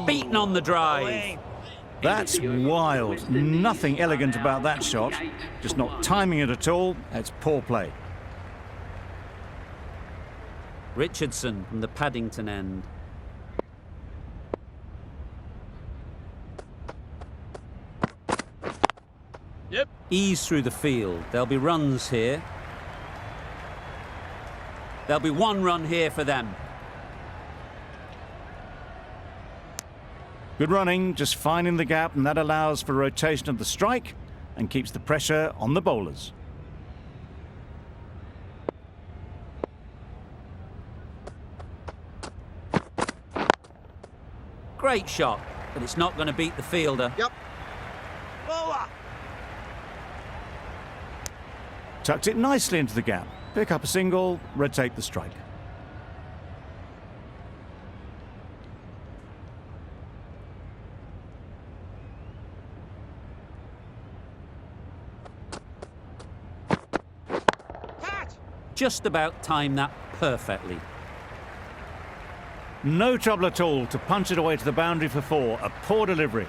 Beaten on the drive. That's wild. Nothing elegant about that shot. Just not timing it at all. It's poor play. Richardson from the Paddington end. Yep. Ease through the field. There'll be runs here. There'll be one run here for them. Good running, just finding the gap, and that allows for rotation of the strike and keeps the pressure on the bowlers. Great shot, but it's not going to beat the fielder. Yep. Bowler. Tucked it nicely into the gap. Pick up a single, rotate the strike. Just about timed that perfectly. No trouble at all to punch it away to the boundary for 4. A poor delivery.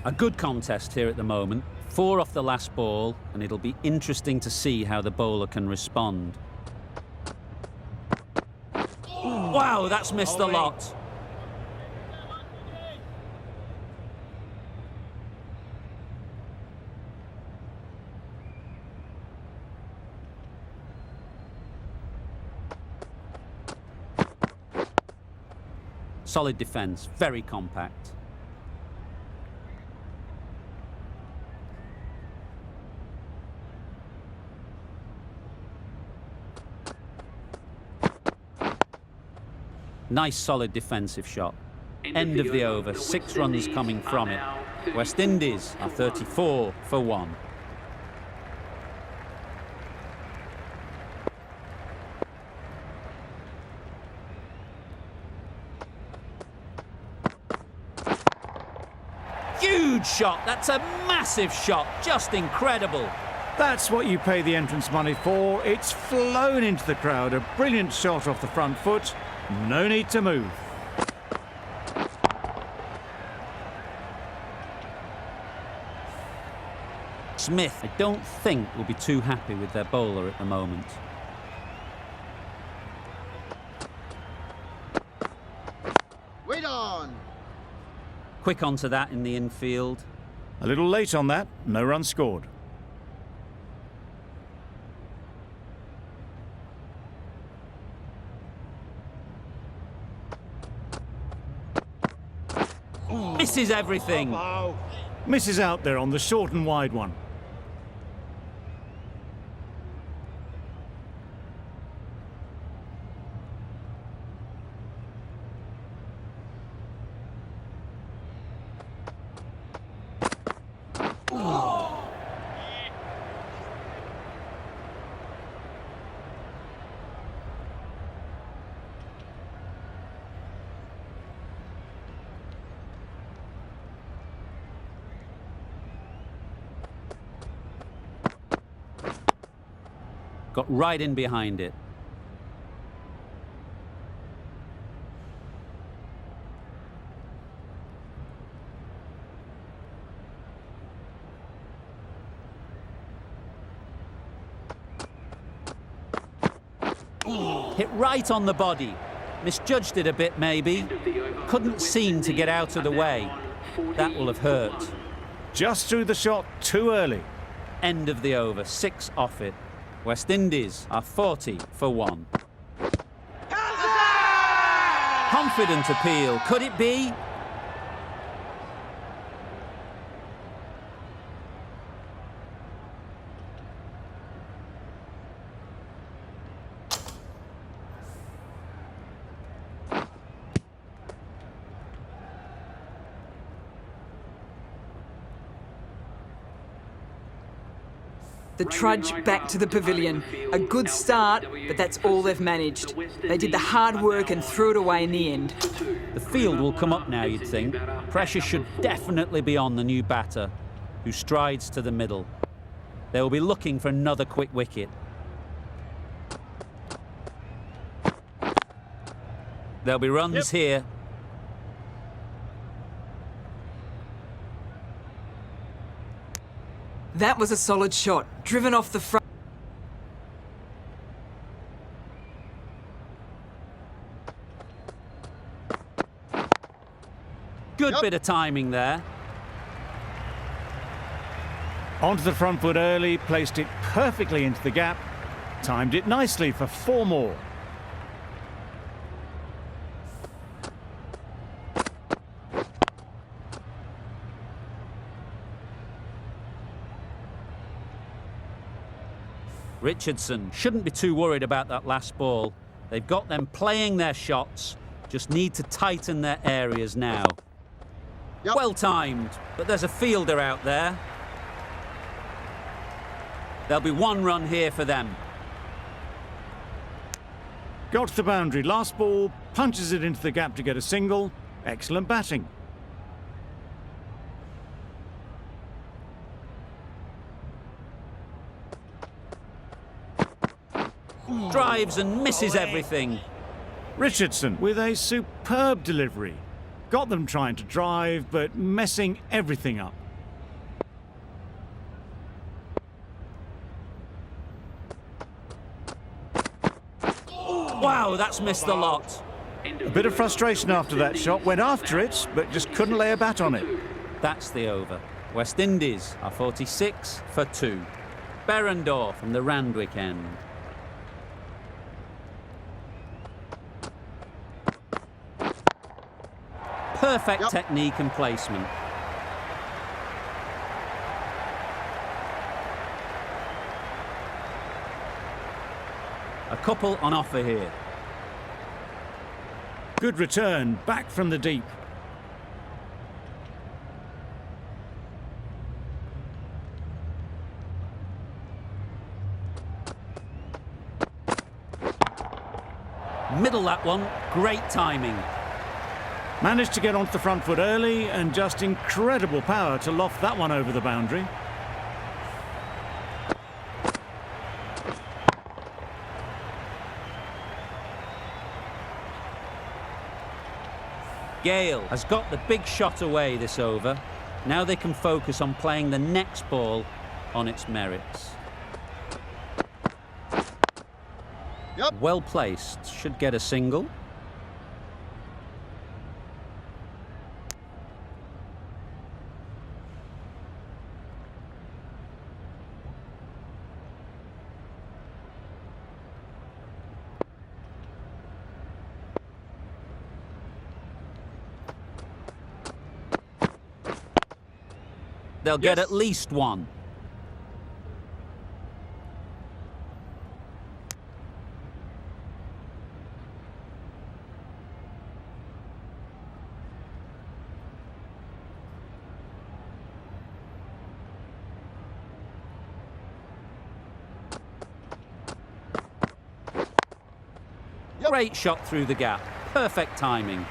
A good contest here at the moment. 4 off the last ball, and it'll be interesting to see how the bowler can respond. Wow, that's missed a lot. Solid defence, very compact. Nice solid defensive shot. End of the over, 6 runs coming from it. West Indies are 34 for 1. Huge shot, that's a massive shot, just incredible. That's what you pay the entrance money for. It's flown into the crowd. A brilliant shot off the front foot. No need to move. Smith, I don't think, will be too happy with their bowler at the moment. Wait on. Quick onto that in the infield. A little late on that. No run scored. Misses everything. Misses out there on the short and wide one. Got right in behind it. Hit right on the body. Misjudged it a bit, maybe. Couldn't seem to get out of the way. That will have hurt. Just threw the shot too early. End of the over, 6 off it. West Indies are 40 for 1. Confident appeal, could it be? The trudge back to the pavilion. A good start, but that's all they've managed. They did the hard work and threw it away in the end. The field will come up now, you'd think. Pressure should definitely be on the new batter, who strides to the middle. They will be looking for another quick wicket. There'll be runs here. That was a solid shot, driven off the front. Good bit of timing there. Onto the front foot early, placed it perfectly into the gap, timed it nicely for 4 more. Richardson shouldn't be too worried about that last ball. They've got them playing their shots, just need to tighten their areas now. Well timed, but there's a fielder out there. There'll be 1 run here for them. Got to the boundary, last ball, punches it into the gap to get a single. Excellent batting. Drives and misses everything. Richardson with a superb delivery. Got them trying to drive, but messing everything up. Wow, that's missed the lot. A bit of frustration after that shot. Went after it, but just couldn't lay a bat on it. That's the over. West Indies are 46 for 2. Berendorf from the Randwick end. Perfect technique and placement. A couple on offer here. Good return, back from the deep. Middle that one, great timing. Managed to get onto the front foot early and just incredible power to loft that one over the boundary. Gayle has got the big shot away this over. Now they can focus on playing the next ball on its merits. Well placed, should get a single. They'll get at least 1. Great shot through the gap. Perfect timing.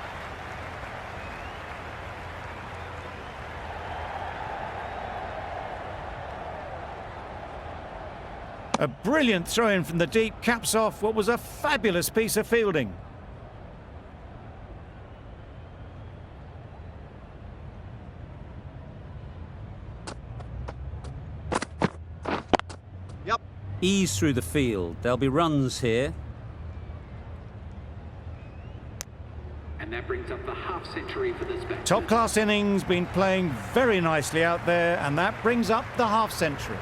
A brilliant throw-in from the deep caps off what was a fabulous piece of fielding. Ease through the field. There'll be runs here. And that brings up the half century for this batsman. Top-class innings, been playing very nicely out there, and that brings up the half century.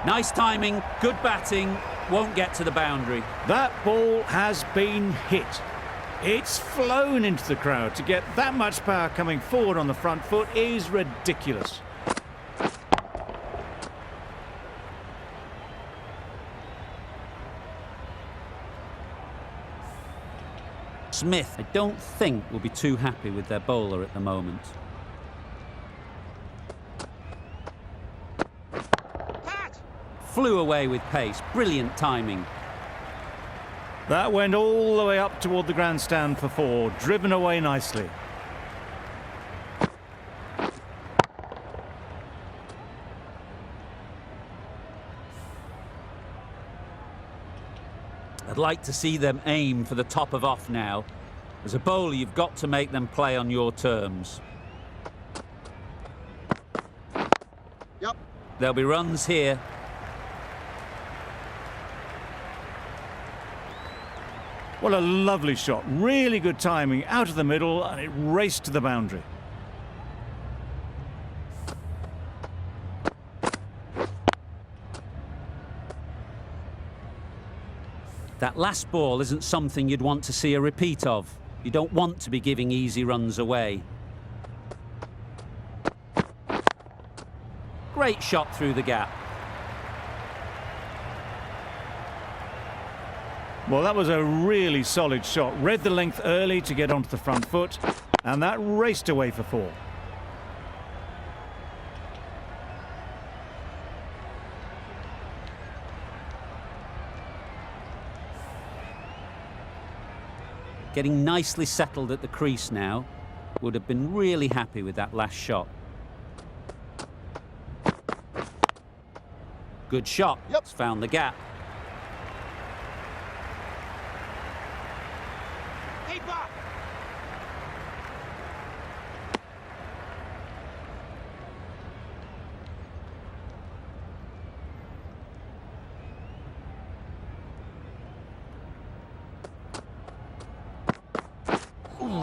Nice timing, good batting, won't get to the boundary. That ball has been hit. It's flown into the crowd. To get that much power coming forward on the front foot is ridiculous. Smith, I don't think, will be too happy with their bowler at the moment. Flew away with pace. Brilliant timing. That went all the way up toward the grandstand for 4, driven away nicely. I'd like to see them aim for the top of off now. As a bowler, you've got to make them play on your terms. Yep. There'll be runs here. What a lovely shot. Really good timing, out of the middle, and it raced to the boundary. That last ball isn't something you'd want to see a repeat of. You don't want to be giving easy runs away. Great shot through the gap. Well, that was a really solid shot. Read the length early to get onto the front foot, and that raced away for 4. Getting nicely settled at the crease now. Would have been really happy with that last shot. Good shot. Yep. It's found the gap.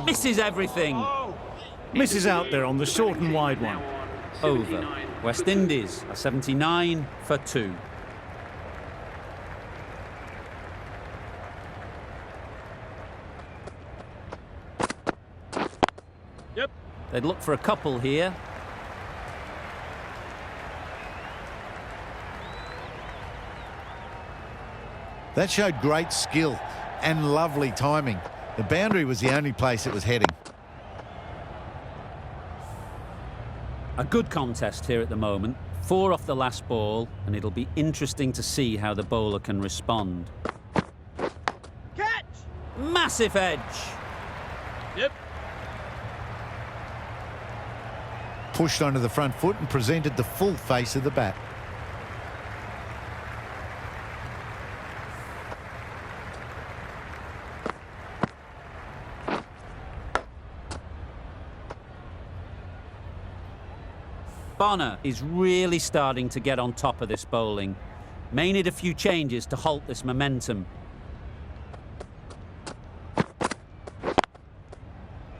Misses everything. Misses out there on the short and wide one. Over. West Indies are 79 for 2. Yep. They'd look for a couple here. That showed great skill and lovely timing. The boundary was the only place it was heading. A good contest here at the moment. 4 off the last ball, and it'll be interesting to see how the bowler can respond. Catch! Massive edge. Yep. Pushed onto the front foot and presented the full face of the bat. Bonner is really starting to get on top of this bowling. May need a few changes to halt this momentum.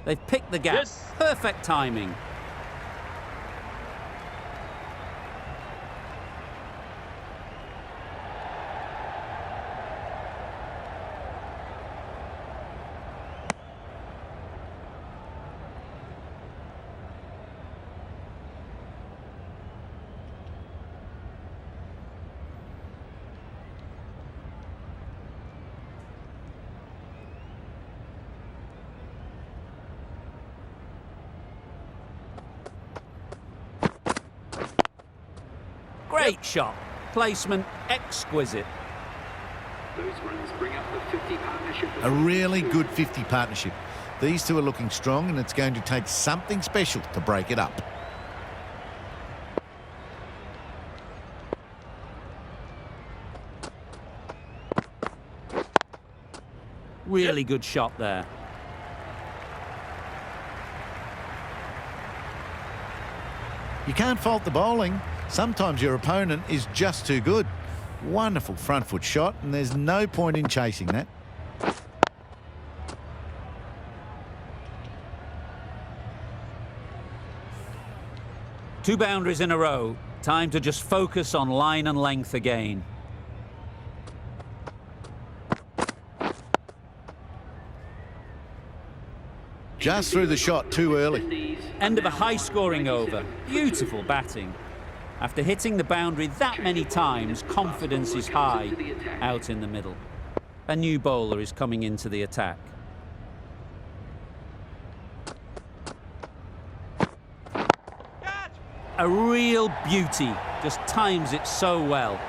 They've picked the gap. Yes. Perfect timing. Great shot. Placement exquisite. Those runs bring up the 50 partnership. A really good 50 partnership. These two are looking strong, and it's going to take something special to break it up. Really good shot there. You can't fault the bowling. Sometimes your opponent is just too good. Wonderful front foot shot, and there's no point in chasing that. Two boundaries in a row. Time to just focus on line and length again. Just threw the shot too early. End of a high-scoring over. Beautiful batting. After hitting the boundary that many times, confidence is high out in the middle. A new bowler is coming into the attack. a real beauty. Just times it so well.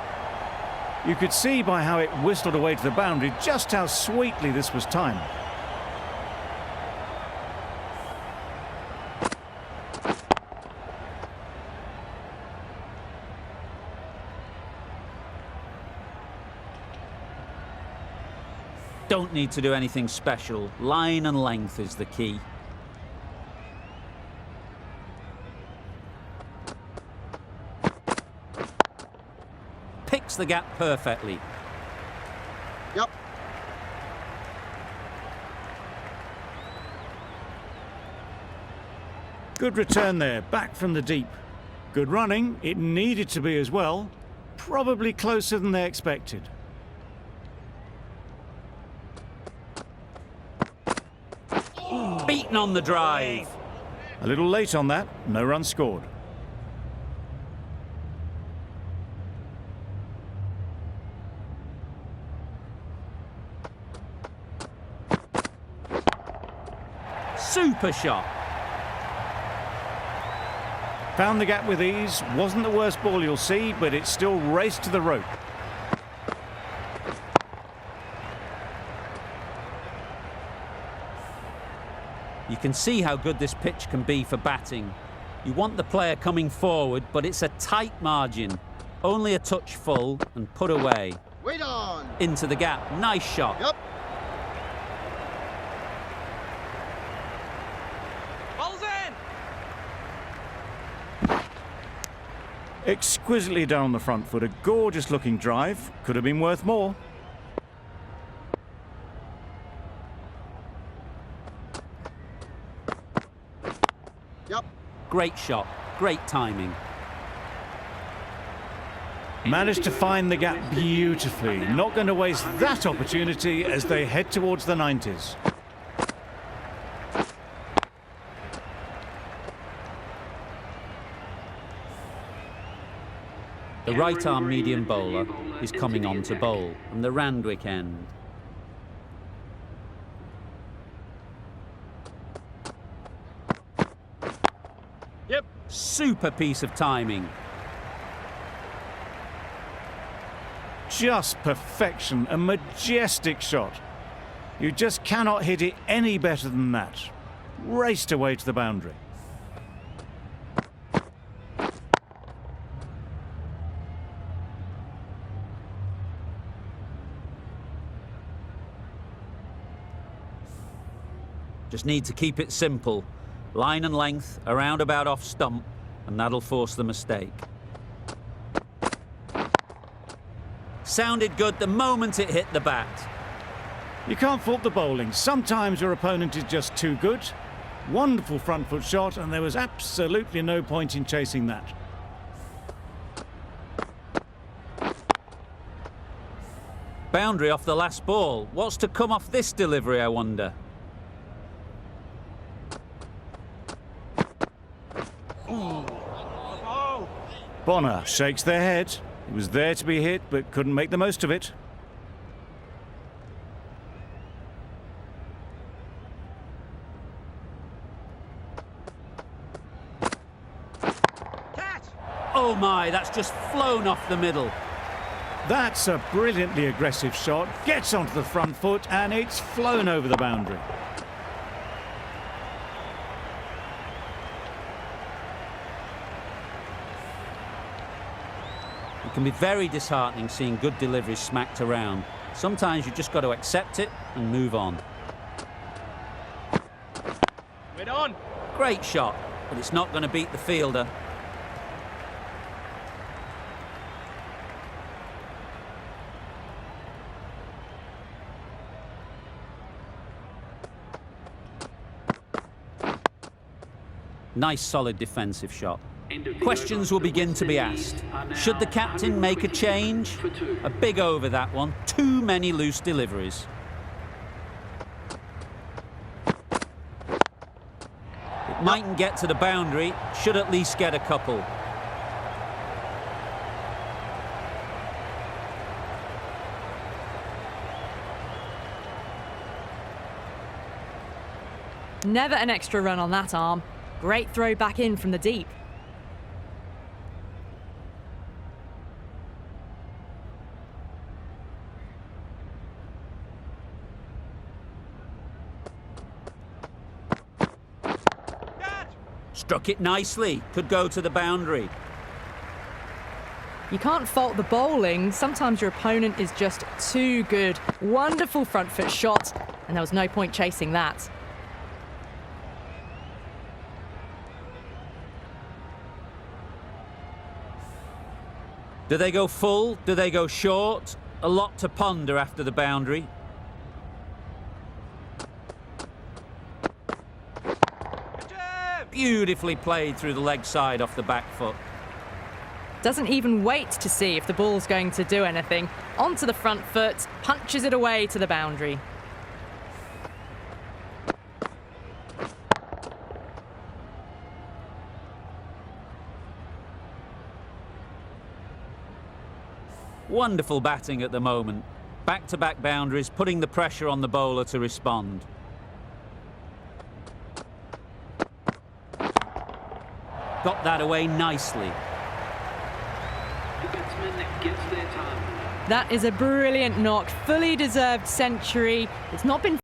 You could see by how it whistled away to the boundary just how sweetly this was timed. Don't need to do anything special. Line and length is the key. Picks the gap perfectly. Yep. Good return there, back from the deep. Good running, it needed to be as well. Probably closer than they expected. Beaten on the drive. A little late on that, no run scored. Super shot. Found the gap with ease, wasn't the worst ball you'll see, but it still raced to the rope. You can see how good this pitch can be for batting. You want the player coming forward, but it's a tight margin. Only a touch full and put away. Wait on. Into the gap. Nice shot. Yep. Ball's in. Exquisitely down the front foot, a gorgeous looking drive. Could have been worth more. Yep. Great shot. Great timing. Managed to find the gap beautifully. Not going to waste that opportunity as they head towards the 90s. The right-arm medium bowler is coming on to bowl from the Randwick end. Yep. Super piece of timing. Just perfection, a majestic shot. You just cannot hit it any better than that. Raced away to the boundary. Just need to keep it simple. Line and length, around about off stump, and that'll force the mistake. Sounded good the moment it hit the bat. You can't fault the bowling. Sometimes your opponent is just too good. Wonderful front foot shot, and there was absolutely no point in chasing that. Boundary off the last ball. What's to come off this delivery, I wonder? Bonner shakes their head. It was there to be hit, but couldn't make the most of it. Catch. Oh my, that's just flown off the middle. That's a brilliantly aggressive shot. Gets onto the front foot, and it's flown over the boundary. It can be very disheartening seeing good deliveries smacked around. Sometimes you just got to accept it and move on. Wait on. Great shot, but it's not going to beat the fielder. Nice solid defensive shot. Questions will begin to be asked. Should the captain make a change? A big over that one. Too many loose deliveries. It mightn't get to the boundary. Should at least get a couple. Never an extra run on that arm. Great throw back in from the deep. Struck it nicely. Could go to the boundary. You can't fault the bowling. Sometimes your opponent is just too good. Wonderful front foot shot, and there was no point chasing that. Do they go full? Do they go short? A lot to ponder after the boundary. Beautifully played through the leg side off the back foot. Doesn't even wait to see if the ball's going to do anything. Onto the front foot, punches it away to the boundary. Wonderful batting at the moment. Back-to-back boundaries, putting the pressure on the bowler to respond. Got that away nicely. The batsman gets their target. That is a brilliant knock, fully deserved century. It's not been